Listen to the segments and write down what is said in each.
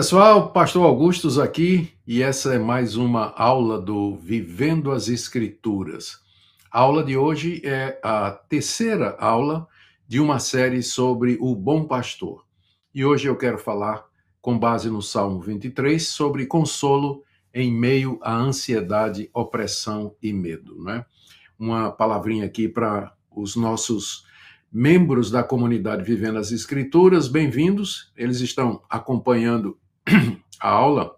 Pessoal, Pastor Augustus aqui e essa é mais uma aula do Vivendo as Escrituras. A aula de hoje é a terceira aula de uma série sobre o bom pastor. E hoje eu quero falar, com base no Salmo 23, sobre consolo em meio à ansiedade, opressão e medo, né? Uma palavrinha aqui para os nossos membros da comunidade Vivendo as Escrituras, bem-vindos. Eles estão acompanhando a aula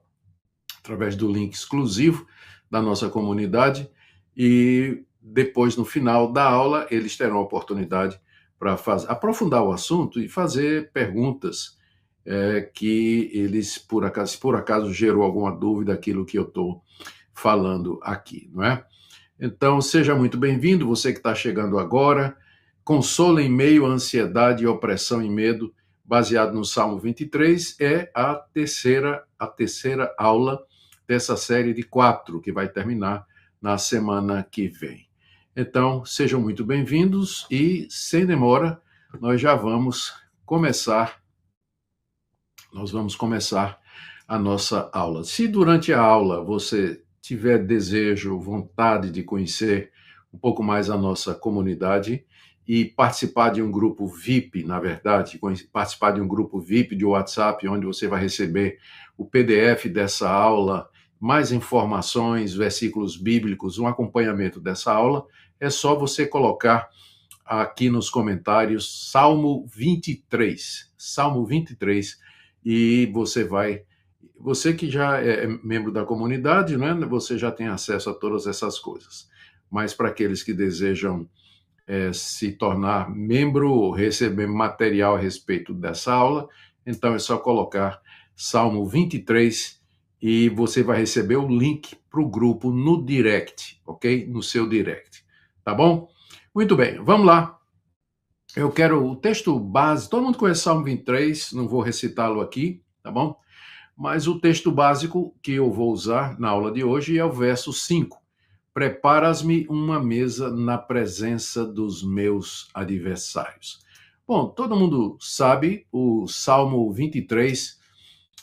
através do link exclusivo da nossa comunidade e depois, no final da aula, eles terão a oportunidade para aprofundar o assunto e fazer perguntas que eles, se por acaso gerou alguma dúvida aquilo que eu estou falando aqui, não é? Então, seja muito bem-vindo, você que está chegando agora. Consolo em meio à ansiedade, opressão e medo, baseado no Salmo 23, é a terceira aula dessa série de 4, que vai terminar na semana que vem. Então, sejam muito bem-vindos e, sem demora, nós já vamos começar a nossa aula. Se durante a aula você tiver desejo, vontade de conhecer um pouco mais a nossa comunidade e participar de um grupo VIP, na verdade, participar de um grupo VIP de WhatsApp, onde você vai receber o PDF dessa aula, mais informações, versículos bíblicos, um acompanhamento dessa aula, é só você colocar aqui nos comentários Salmo 23, e você que já é membro da comunidade, né, você já tem acesso a todas essas coisas. Mas para aqueles que desejam se tornar membro ou receber material a respeito dessa aula, então é só colocar Salmo 23 e você vai receber o link para o grupo no direct, ok? No seu direct, tá bom? Muito bem, vamos lá. Eu quero o texto base, todo mundo conhece Salmo 23, não vou recitá-lo aqui, tá bom? Mas o texto básico que eu vou usar na aula de hoje é o verso 5. Preparas-me uma mesa na presença dos meus adversários. Bom, todo mundo sabe, o Salmo 23,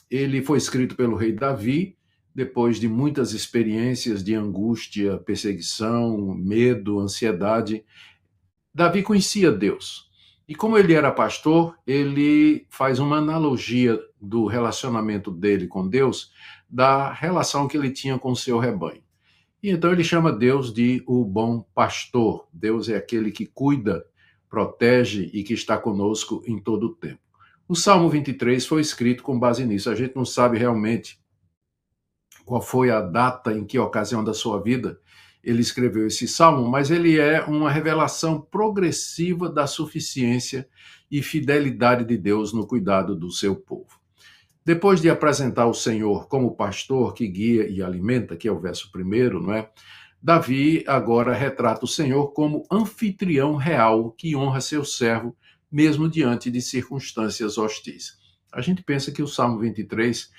ele foi escrito pelo rei Davi, depois de muitas experiências de angústia, perseguição, medo, ansiedade. Davi conhecia Deus. E como ele era pastor, ele faz uma analogia do relacionamento dele com Deus, da relação que ele tinha com o seu rebanho. E então ele chama Deus de o bom pastor. Deus é aquele que cuida, protege e que está conosco em todo o tempo. O Salmo 23 foi escrito com base nisso. A gente não sabe realmente qual foi a data, em que ocasião da sua vida ele escreveu esse salmo, mas ele é uma revelação progressiva da suficiência e fidelidade de Deus no cuidado do seu povo. Depois de apresentar o Senhor como pastor que guia e alimenta, que é o verso 1, não é? Davi agora retrata o Senhor como anfitrião real que honra seu servo, mesmo diante de circunstâncias hostis. A gente pensa que o Salmo 23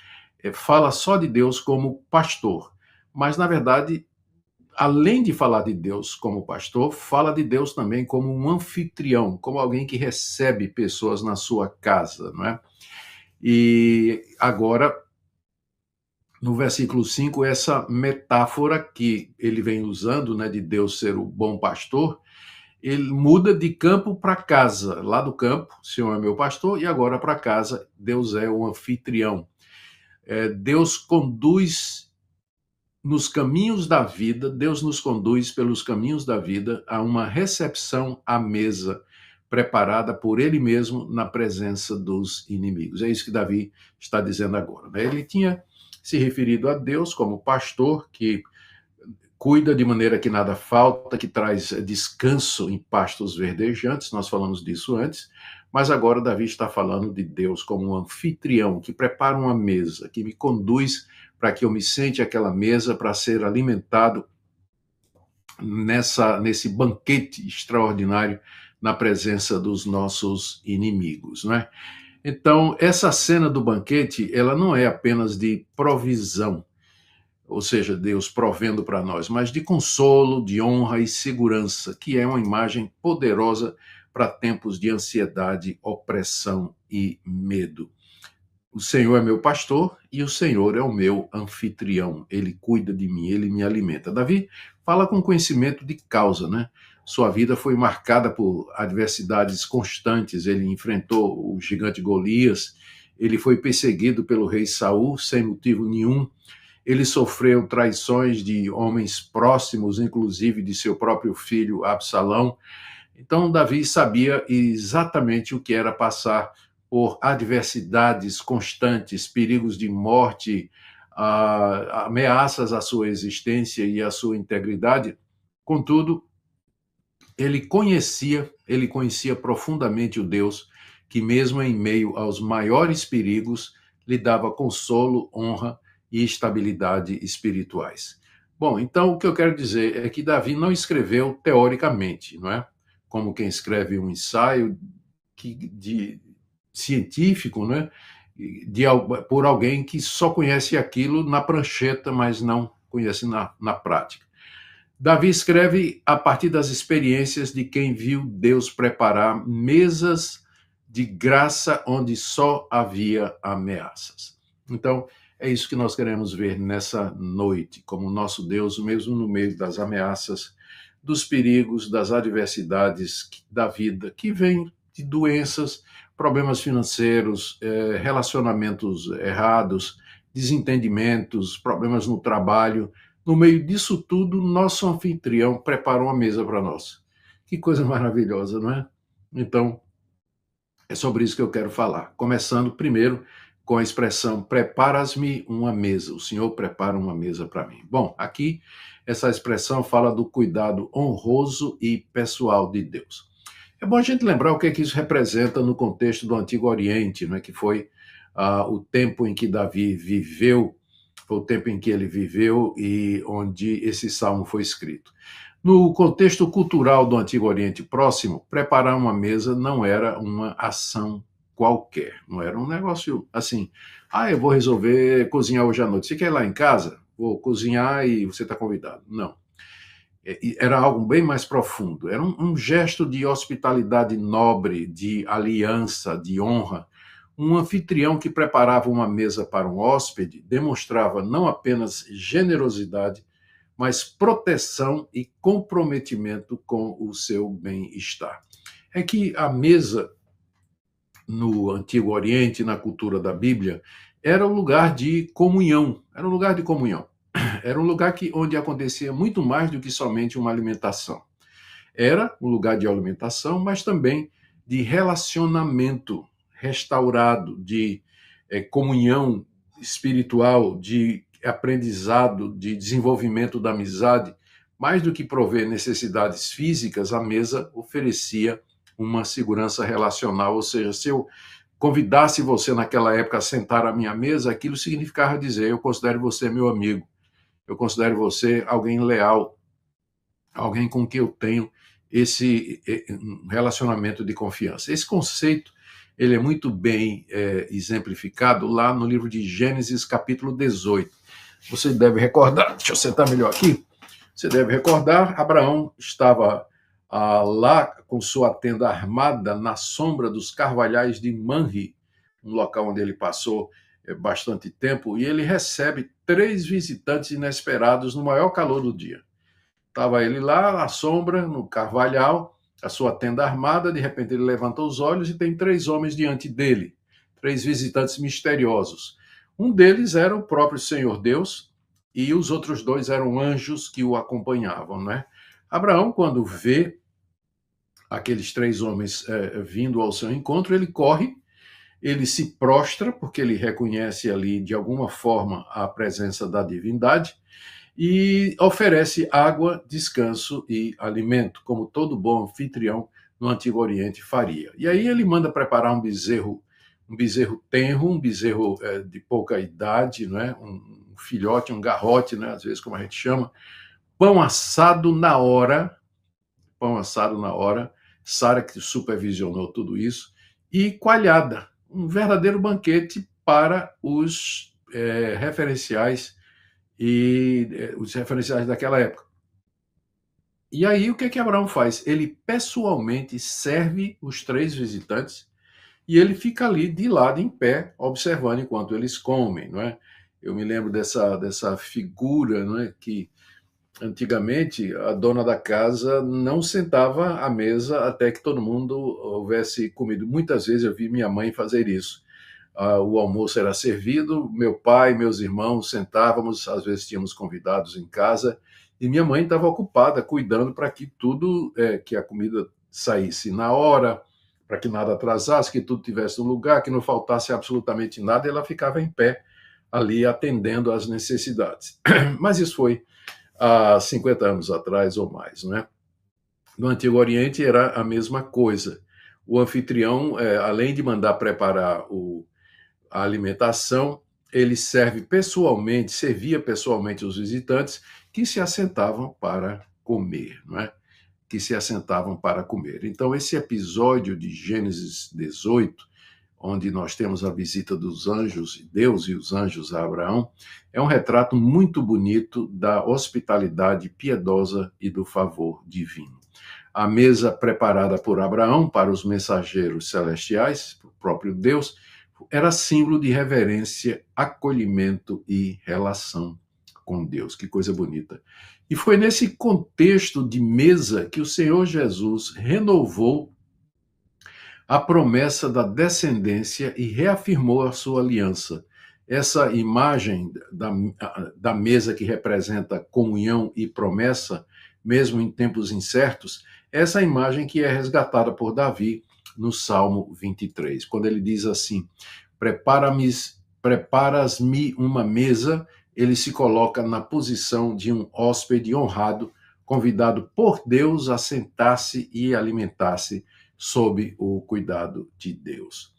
fala só de Deus como pastor, mas, na verdade, além de falar de Deus como pastor, fala de Deus também como um anfitrião, como alguém que recebe pessoas na sua casa, não é? E agora, no versículo 5, essa metáfora que ele vem usando, né, de Deus ser o bom pastor, ele muda de campo para casa. Lá do campo, o Senhor é meu pastor, e agora para casa, Deus é o anfitrião. Deus conduz nos caminhos da vida, Deus nos conduz pelos caminhos da vida a uma recepção à mesa preparada por ele mesmo na presença dos inimigos. É isso que Davi está dizendo agora, né? Ele tinha se referido a Deus como pastor que cuida de maneira que nada falta, que traz descanso em pastos verdejantes, nós falamos disso antes, mas agora Davi está falando de Deus como um anfitrião que prepara uma mesa, que me conduz para que eu me sente àquela mesa para ser alimentado nesse banquete extraordinário na presença dos nossos inimigos, não é? Então, essa cena do banquete, ela não é apenas de provisão, ou seja, Deus provendo para nós, mas de consolo, de honra e segurança, que é uma imagem poderosa para tempos de ansiedade, opressão e medo. O Senhor é meu pastor e o Senhor é o meu anfitrião. Ele cuida de mim, ele me alimenta. Davi fala com conhecimento de causa, né? Sua vida foi marcada por adversidades constantes. Ele enfrentou o gigante Golias, ele foi perseguido pelo rei Saul sem motivo nenhum. Ele sofreu traições de homens próximos, inclusive de seu próprio filho Absalão. Então, Davi sabia exatamente o que era passar por adversidades constantes, perigos de morte, ameaças à sua existência e à sua integridade. Contudo, ele conhecia profundamente o Deus que, mesmo em meio aos maiores perigos, lhe dava consolo, honra e estabilidade espirituais. Bom, então o que eu quero dizer é que Davi não escreveu teoricamente, não é? Como quem escreve um ensaio científico, né? Por alguém que só conhece aquilo na prancheta, mas não conhece na prática. Davi escreve a partir das experiências de quem viu Deus preparar mesas de graça onde só havia ameaças. Então, é isso que nós queremos ver nessa noite, como nosso Deus, mesmo no meio das ameaças, dos perigos, das adversidades da vida, que vêm de doenças, problemas financeiros, relacionamentos errados, desentendimentos, problemas no trabalho. No meio disso tudo, nosso anfitrião preparou uma mesa para nós. Que coisa maravilhosa, não é? Então, é sobre isso que eu quero falar. Começando primeiro com a expressão preparas-me uma mesa. O Senhor prepara uma mesa para mim. Bom, aqui essa expressão fala do cuidado honroso e pessoal de Deus. É bom a gente lembrar o que é que isso representa no contexto do Antigo Oriente, não é? Que foi o tempo em que Davi viveu, foi o tempo em que ele viveu e onde esse salmo foi escrito. No contexto cultural do Antigo Oriente Próximo, preparar uma mesa não era uma ação qualquer, não era um negócio assim, eu vou resolver cozinhar hoje à noite. Você quer ir lá em casa? Vou cozinhar e você está convidado. Não. Era algo bem mais profundo. Era um gesto de hospitalidade nobre, de aliança, de honra. Um anfitrião que preparava uma mesa para um hóspede demonstrava não apenas generosidade, mas proteção e comprometimento com o seu bem-estar. É que a mesa no Antigo Oriente, na cultura da Bíblia, era um lugar de comunhão, era um lugar de comunhão. Era um lugar onde acontecia muito mais do que somente uma alimentação. Era um lugar de alimentação, mas também de relacionamento restaurado, de comunhão espiritual, de aprendizado, de desenvolvimento da amizade. Mais do que prover necessidades físicas, a mesa oferecia uma segurança relacional, ou seja, se eu convidasse você naquela época a sentar à minha mesa, aquilo significava dizer: eu considero você meu amigo, eu considero você alguém leal, alguém com quem eu tenho esse relacionamento de confiança. Esse conceito ele é muito bem exemplificado lá no livro de Gênesis, capítulo 18. Você deve recordar, deixa eu sentar melhor aqui, você deve recordar, Abraão estava lá com sua tenda armada na sombra dos carvalhais de Manre, um local onde ele passou bastante tempo, e ele recebe 3 visitantes inesperados no maior calor do dia. Estava ele lá, à sombra, no carvalhal, a sua tenda armada, de repente ele levanta os olhos e tem 3 homens diante dele, 3 visitantes misteriosos. Um deles era o próprio Senhor Deus e os outros 2 eram anjos que o acompanhavam, né? Abraão, quando vê aqueles 3 homens vindo ao seu encontro, ele corre, ele se prostra, porque ele reconhece ali, de alguma forma, a presença da divindade, e oferece água, descanso e alimento, como todo bom anfitrião no Antigo Oriente faria. E aí ele manda preparar um bezerro tenro, um bezerro de pouca idade, não é? Um filhote, um garrote, né? Às vezes como a gente chama, pão assado na hora, Sara que supervisionou tudo isso, e coalhada, um verdadeiro banquete para os referenciais os referenciais daquela época. E aí o que Abraão faz? Ele pessoalmente serve os 3 visitantes e ele fica ali de lado em pé, observando enquanto eles comem, não é? Eu me lembro dessa figura, não é, que antigamente a dona da casa não sentava à mesa até que todo mundo houvesse comido. Muitas vezes eu vi minha mãe fazer isso. O almoço era servido, meu pai, meus irmãos sentávamos, às vezes tínhamos convidados em casa, e minha mãe estava ocupada cuidando para que tudo, que a comida saísse na hora, para que nada atrasasse, que tudo tivesse no lugar, que não faltasse absolutamente nada, e ela ficava em pé ali atendendo às necessidades. Mas isso foi há 50 anos atrás ou mais, não é? No Antigo Oriente era a mesma coisa. O anfitrião, além de mandar preparar a alimentação, ele servia pessoalmente os visitantes que se assentavam para comer, não é? Que se assentavam para comer. Então, esse episódio de Gênesis 18, onde nós temos a visita dos anjos, Deus e os anjos a Abraão, é um retrato muito bonito da hospitalidade piedosa e do favor divino. A mesa preparada por Abraão para os mensageiros celestiais, o próprio Deus, era símbolo de reverência, acolhimento e relação com Deus. Que coisa bonita. E foi nesse contexto de mesa que o Senhor Jesus renovou a promessa da descendência e reafirmou a sua aliança. Essa imagem da mesa que representa comunhão e promessa, mesmo em tempos incertos, essa imagem que é resgatada por Davi no Salmo 23, quando ele diz assim: preparas-me uma mesa, ele se coloca na posição de um hóspede honrado, convidado por Deus a sentar-se e alimentar-se sob o cuidado de Deus.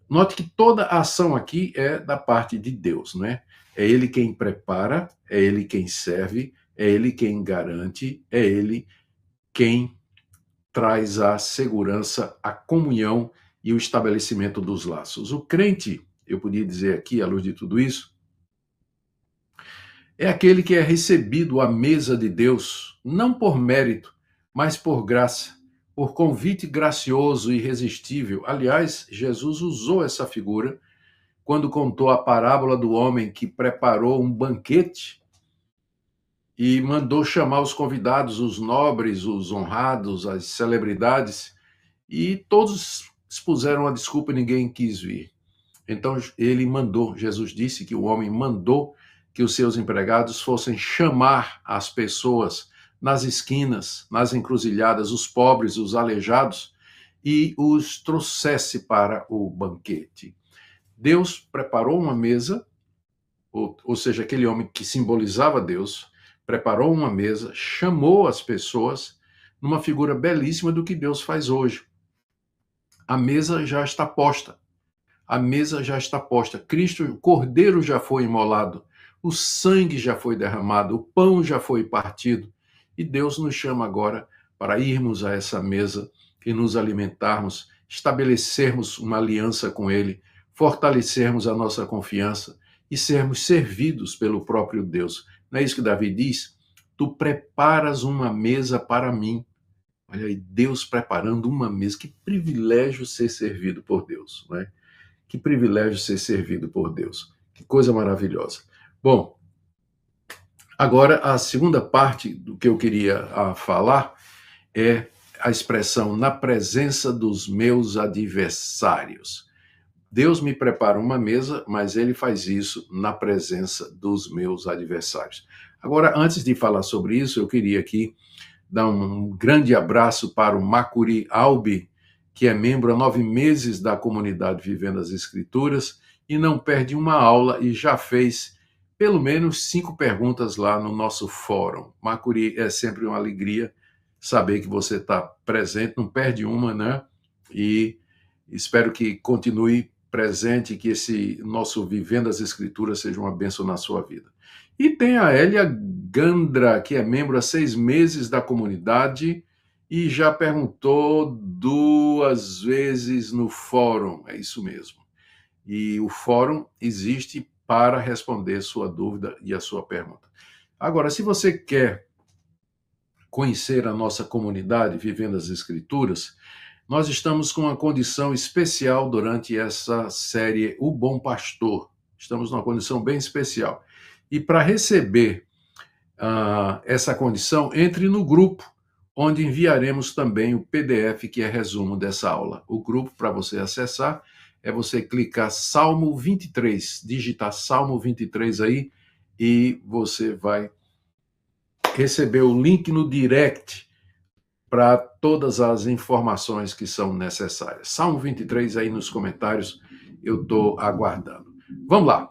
Note que toda a ação aqui é da parte de Deus, não é? É Ele quem prepara, é Ele quem serve, é Ele quem garante, é Ele quem traz a segurança, a comunhão e o estabelecimento dos laços. O crente, eu podia dizer aqui, à luz de tudo isso, é aquele que é recebido à mesa de Deus, não por mérito, mas por graça, por convite gracioso e irresistível. Aliás, Jesus usou essa figura quando contou a parábola do homem que preparou um banquete e mandou chamar os convidados, os nobres, os honrados, as celebridades, e todos expuseram a desculpa e ninguém quis vir. Então ele mandou, Jesus disse que o homem mandou que os seus empregados fossem chamar as pessoas nas esquinas, nas encruzilhadas, os pobres, os aleijados, e os trouxesse para o banquete. Deus preparou uma mesa, ou seja, aquele homem que simbolizava Deus, preparou uma mesa, chamou as pessoas, numa figura belíssima do que Deus faz hoje. A mesa já está posta. A mesa já está posta. Cristo, o cordeiro já foi imolado. O sangue já foi derramado. O pão já foi partido. E Deus nos chama agora para irmos a essa mesa e nos alimentarmos, estabelecermos uma aliança com Ele, fortalecermos a nossa confiança e sermos servidos pelo próprio Deus. Não é isso que Davi diz? Tu preparas uma mesa para mim. Olha aí, Deus preparando uma mesa. Que privilégio ser servido por Deus, não é? Que privilégio ser servido por Deus. Que coisa maravilhosa. Bom, agora a segunda parte do que eu queria falar é a expressão na presença dos meus adversários. Deus me prepara uma mesa, mas ele faz isso na presença dos meus adversários. Agora, antes de falar sobre isso, eu queria aqui dar um grande abraço para o Macuri Albi, que é membro há 9 meses da comunidade Vivendo as Escrituras e não perde uma aula e já fez pelo menos 5 perguntas lá no nosso fórum. Macuri, é sempre uma alegria saber que você está presente, não perde uma, né? E espero que continue presente, que esse nosso Vivendo as Escrituras seja uma bênção na sua vida. E tem a Elia Gandra, que é membro há 6 meses da comunidade e já perguntou 2 vezes no fórum. É isso mesmo. E o fórum existe para responder sua dúvida e a sua pergunta. Agora, se você quer conhecer a nossa comunidade Vivendo as Escrituras, nós estamos com uma condição especial durante essa série O Bom Pastor. Estamos numa condição bem especial. E para receber essa condição, entre no grupo, onde enviaremos também o PDF, que é resumo dessa aula. O grupo, para você acessar, é você clicar Salmo 23, digitar Salmo 23 aí, e você vai receber o link no direct para todas as informações que são necessárias. Salmo 23 aí nos comentários, eu estou aguardando. Vamos lá.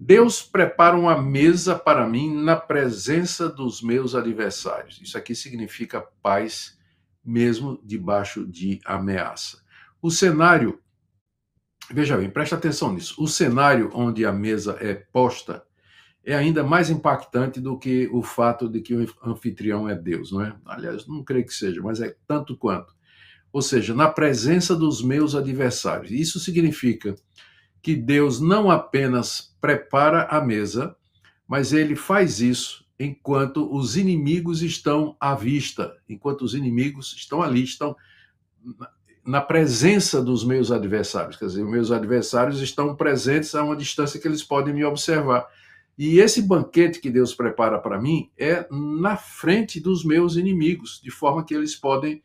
Deus prepara uma mesa para mim na presença dos meus adversários. Isso aqui significa paz, mesmo debaixo de ameaça. O cenário, veja bem, preste atenção nisso. O cenário onde a mesa é posta é ainda mais impactante do que o fato de que o anfitrião é Deus, não é? Aliás, não creio que seja, mas é tanto quanto. Ou seja, na presença dos meus adversários. Isso significa que Deus não apenas prepara a mesa, mas ele faz isso enquanto os inimigos estão à vista, enquanto os inimigos estão ali, estão na presença dos meus adversários. Quer dizer, os meus adversários estão presentes a uma distância que eles podem me observar. E esse banquete que Deus prepara para mim é na frente dos meus inimigos, de forma que eles podem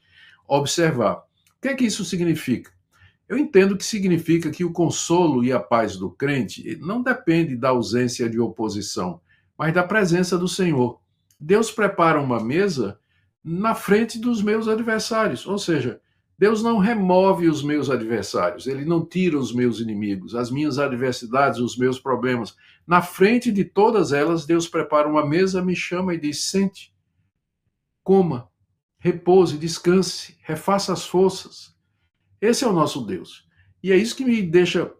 observar. O que é que isso significa? Eu entendo que significa que o consolo e a paz do crente não depende da ausência de oposição, mas da presença do Senhor. Deus prepara uma mesa na frente dos meus adversários, ou seja, Deus não remove os meus adversários, ele não tira os meus inimigos, as minhas adversidades, os meus problemas. Na frente de todas elas, Deus prepara uma mesa, me chama e diz: sente, coma, repouse, descanse, refaça as forças. Esse é o nosso Deus. E é isso que me deixa,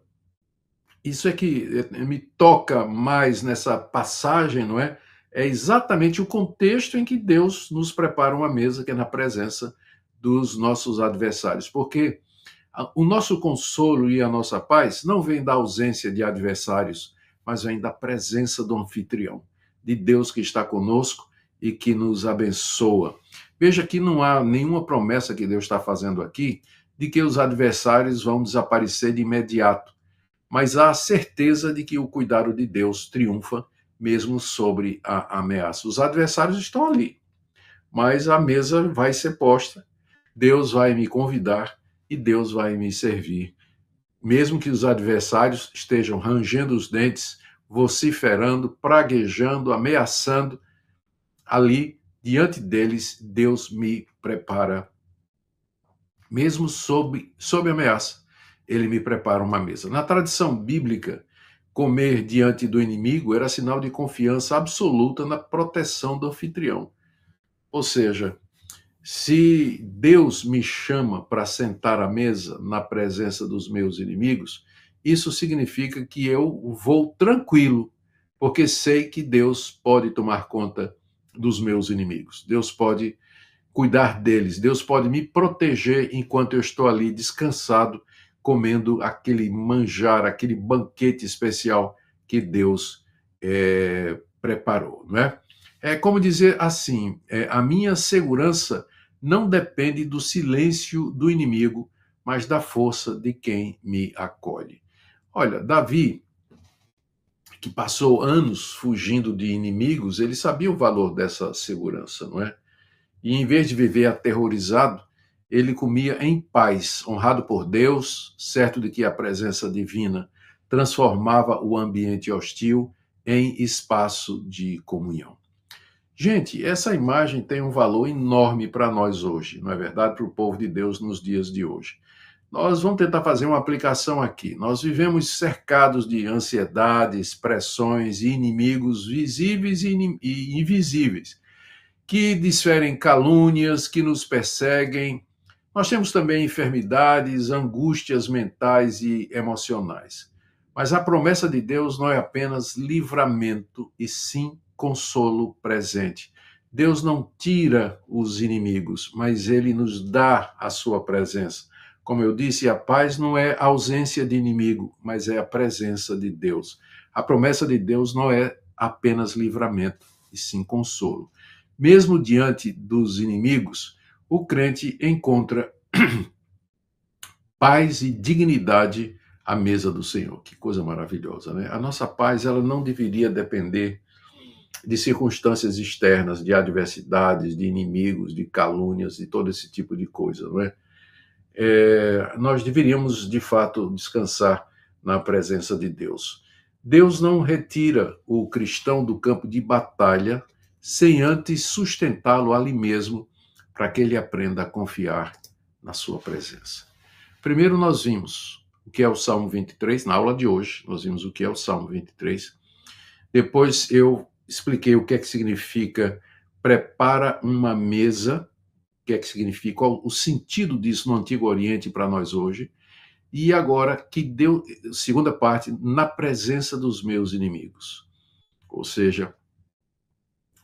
isso é que me toca mais nessa passagem, não é? É exatamente o contexto em que Deus nos prepara uma mesa, que é na presença dos nossos adversários. Porque o nosso consolo e a nossa paz não vem da ausência de adversários, mas vem da presença do anfitrião, de Deus que está conosco e que nos abençoa. Veja que não há nenhuma promessa que Deus está fazendo aqui de que os adversários vão desaparecer de imediato, mas há a certeza de que o cuidado de Deus triunfa mesmo sobre a ameaça. Os adversários estão ali, mas a mesa vai ser posta, Deus vai me convidar e Deus vai me servir. Mesmo que os adversários estejam rangendo os dentes, vociferando, praguejando, ameaçando, ali, diante deles, Deus me prepara. Mesmo sob ameaça, ele me prepara uma mesa. Na tradição bíblica, comer diante do inimigo era sinal de confiança absoluta na proteção do anfitrião. Ou seja, se Deus me chama para sentar à mesa na presença dos meus inimigos, isso significa que eu vou tranquilo, porque sei que Deus pode tomar conta dos meus inimigos. Deus pode cuidar deles. Deus pode me proteger enquanto eu estou ali descansado, comendo aquele manjar, aquele banquete especial que Deus preparou, não é? É como dizer assim, a minha segurança não depende do silêncio do inimigo, mas da força de quem me acolhe. Olha, Davi, que passou anos fugindo de inimigos, ele sabia o valor dessa segurança, não é? E em vez de viver aterrorizado, ele comia em paz, honrado por Deus, certo de que a presença divina transformava o ambiente hostil em espaço de comunhão. Gente, essa imagem tem um valor enorme para nós hoje, não é verdade? Para o povo de Deus nos dias de hoje. Nós vamos tentar fazer uma aplicação aqui. Nós vivemos cercados de ansiedades, pressões e inimigos visíveis e invisíveis, que desferem calúnias, que nos perseguem. Nós temos também enfermidades, angústias mentais e emocionais. Mas a promessa de Deus não é apenas livramento, e sim consolo presente. Deus não tira os inimigos, mas ele nos dá a sua presença. Como eu disse, a paz não é a ausência de inimigo, mas é a presença de Deus. A promessa de Deus não é apenas livramento, e sim mesmo diante dos inimigos, o crente encontra paz e dignidade à mesa do Senhor. Que coisa maravilhosa, né? A nossa paz, ela não deveria depender de circunstâncias externas, de adversidades, de inimigos, de calúnias, de todo esse tipo de coisa, não é? Nós deveríamos, de fato, descansar na presença de Deus. Deus não retira o cristão do campo de batalha sem antes sustentá-lo ali mesmo, para que ele aprenda a confiar na sua presença. Primeiro nós vimos o que é o Salmo 23, na aula de hoje, nós vimos o que é o Salmo 23. Depois eu expliquei o que é que significa prepara uma mesa, o que é que significa, qual o sentido disso no Antigo Oriente para nós hoje. E agora que deu, segunda parte, na presença dos meus inimigos. Ou seja,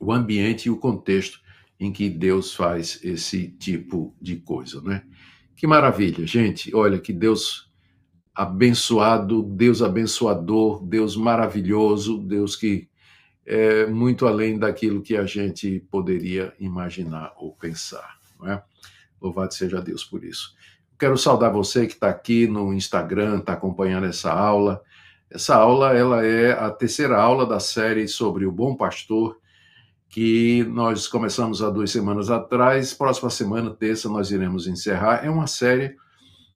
o ambiente e o contexto em que Deus faz esse tipo de coisa, né? Que maravilha, gente. Olha, que Deus abençoado, Deus abençoador, Deus maravilhoso, Deus que é muito além daquilo que a gente poderia imaginar ou pensar, não é? Louvado seja Deus por isso. Quero saudar você que está aqui no Instagram, está acompanhando essa aula. Essa aula, ela é a terceira aula da série sobre o Bom Pastor, que nós começamos há 2 semanas atrás. Próxima semana, terça, nós iremos encerrar. É uma série,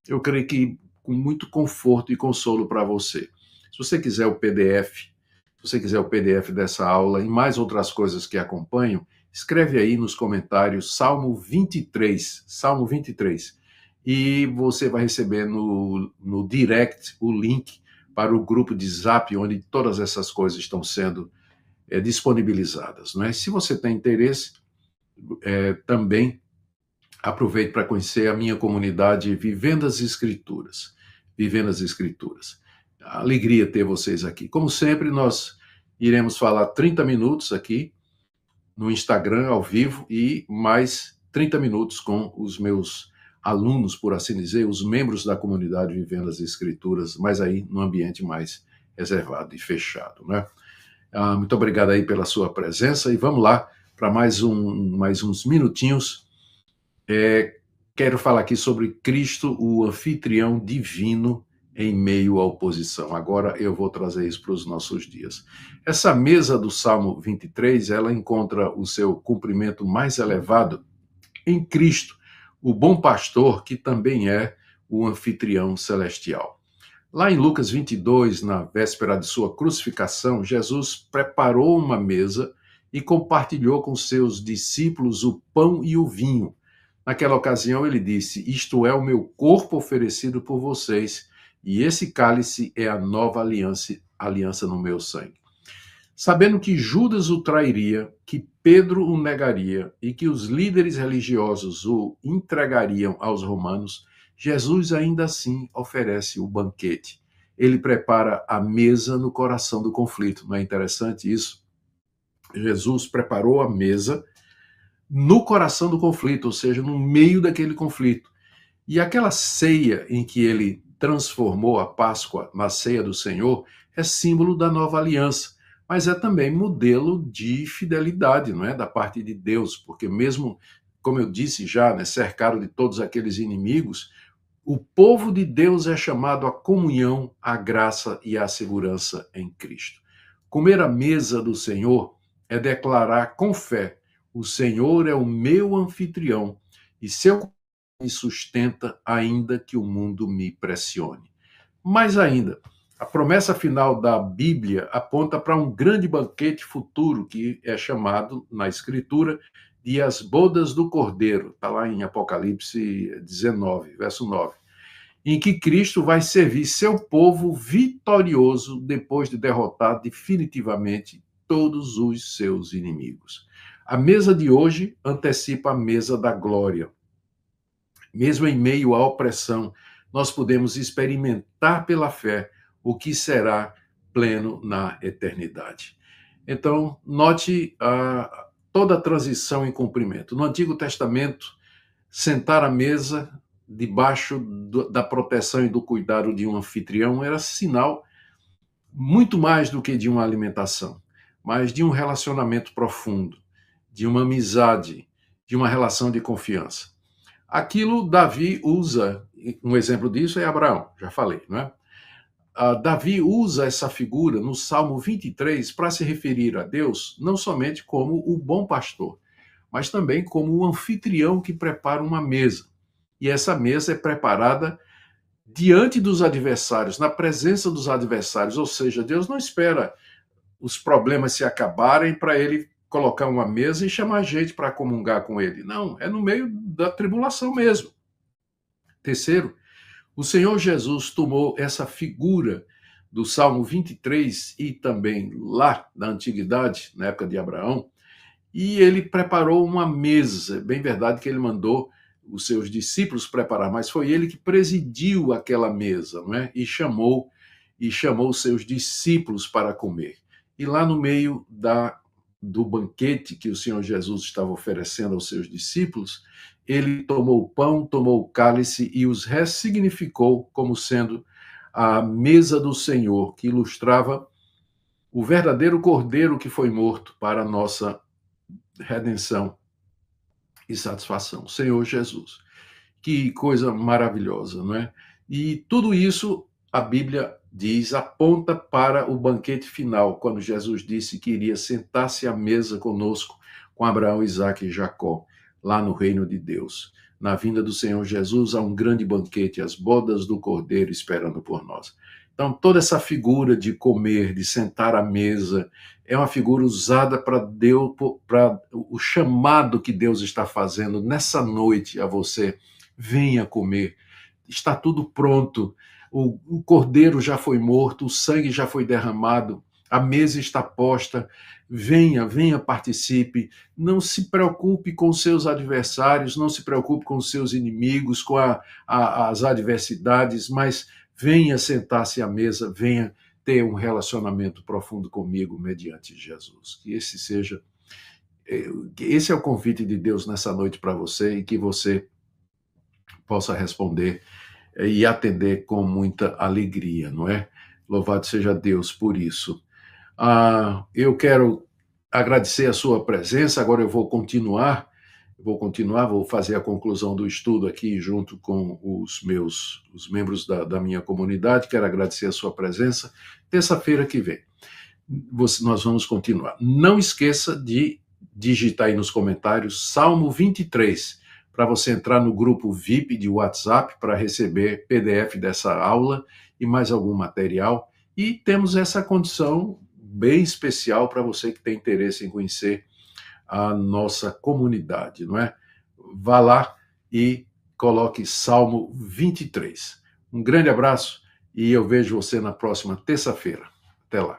eu creio que com muito conforto e consolo para você. Se você quiser o PDF, se você quiser o PDF dessa aula e mais outras coisas que acompanham, escreve aí nos comentários Salmo 23, Salmo 23, e você vai receber no direct o link para o grupo de Zap, onde todas essas coisas estão sendo disponibilizadas. Não é? Se você tem interesse, também aproveite para conhecer a minha comunidade Vivendo as Escrituras. Vivendo as Escrituras. Alegria ter vocês aqui. Como sempre, nós iremos falar 30 minutos aqui no Instagram, ao vivo, e mais 30 minutos com os meus alunos, por assim dizer, os membros da comunidade Vivendo as Escrituras, mas aí num ambiente mais reservado e fechado, né? Muito obrigado aí pela sua presença e vamos lá para mais uns minutinhos. Quero falar aqui sobre Cristo, o anfitrião divino em meio à oposição. Agora eu vou trazer isso para os nossos dias. Essa mesa do Salmo 23, ela encontra o seu cumprimento mais elevado em Cristo, o bom pastor, que também é o anfitrião celestial. Lá em Lucas 22, na véspera de sua crucificação, Jesus preparou uma mesa e compartilhou com seus discípulos o pão e o vinho. Naquela ocasião ele disse, isto é o meu corpo oferecido por vocês, e esse cálice é a nova aliança no meu sangue. Sabendo que Judas o trairia, que Pedro o negaria e que os líderes religiosos o entregariam aos romanos, Jesus ainda assim oferece o banquete. Ele prepara a mesa no coração do conflito. Não é interessante isso? Jesus preparou a mesa no coração do conflito, ou seja, no meio daquele conflito. E aquela ceia em que ele transformou a Páscoa na ceia do Senhor é símbolo da nova aliança, mas é também modelo de fidelidade, não é, da parte de Deus, porque mesmo, como eu disse já, né, cercado de todos aqueles inimigos, o povo de Deus é chamado à comunhão, à graça e à segurança em Cristo. Comer a mesa do Senhor é declarar com fé: o Senhor é o meu anfitrião e seu me sustenta ainda que o mundo me pressione. Mais ainda, a promessa final da Bíblia aponta para um grande banquete futuro que é chamado na Escritura de as bodas do Cordeiro, está lá em Apocalipse 19, verso 9, em que Cristo vai servir seu povo vitorioso depois de derrotar definitivamente todos os seus inimigos. A mesa de hoje antecipa a mesa da glória. Mesmo em meio à opressão, nós podemos experimentar pela fé o que será pleno na eternidade. Então, note toda a transição em cumprimento. No Antigo Testamento, sentar à mesa debaixo da proteção e do cuidado de um anfitrião era sinal muito mais do que de uma alimentação, mas de um relacionamento profundo, de uma amizade, de uma relação de confiança. Aquilo Davi usa Um exemplo disso é Abraão, já falei, não é? Davi usa essa figura no Salmo 23 para se referir a Deus não somente como o bom pastor, mas também como o anfitrião que prepara uma mesa. E essa mesa é preparada diante dos adversários, na presença dos adversários, ou seja, Deus não espera os problemas se acabarem para ele colocar uma mesa e chamar gente para comungar com ele. Não, é no meio da tribulação mesmo. Terceiro, o Senhor Jesus tomou essa figura do Salmo 23 e também lá na antiguidade, na época de Abraão, e ele preparou uma mesa. É bem verdade que ele mandou os seus discípulos preparar, mas foi ele que presidiu aquela mesa, não é? E chamou os seus discípulos para comer. E lá no meio do banquete que o Senhor Jesus estava oferecendo aos seus discípulos, ele tomou o pão, tomou o cálice e os ressignificou como sendo a mesa do Senhor, que ilustrava o verdadeiro cordeiro que foi morto para a nossa redenção e satisfação, Senhor Jesus. Que coisa maravilhosa, não é? E tudo isso, a Bíblia diz, aponta para o banquete final, quando Jesus disse que iria sentar-se à mesa conosco, com Abraão, Isaque e Jacó, lá no reino de Deus. Na vinda do Senhor Jesus, há um grande banquete, as bodas do Cordeiro esperando por nós. Então, toda essa figura de comer, de sentar à mesa, é uma figura usada para o chamado que Deus está fazendo nessa noite a você. Venha comer, está tudo pronto, o cordeiro já foi morto, o sangue já foi derramado, a mesa está posta, venha, participe, não se preocupe com seus adversários, não se preocupe com seus inimigos, com as adversidades, mas venha sentar-se à mesa, venha ter um relacionamento profundo comigo mediante Jesus. Que esse é o convite de Deus nessa noite para você e que você possa responder e atender com muita alegria, não é? Louvado seja Deus por isso. Eu quero agradecer a sua presença, agora eu vou fazer a conclusão do estudo aqui junto com os membros da minha comunidade, quero agradecer a sua presença. Terça-feira que vem, nós vamos continuar. Não esqueça de digitar aí nos comentários Salmo 23, para você entrar no grupo VIP de WhatsApp para receber PDF dessa aula e mais algum material. E temos essa condição bem especial para você que tem interesse em conhecer a nossa comunidade, não é? Vá lá e coloque Salmo 23. Um grande abraço e eu vejo você na próxima terça-feira. Até lá.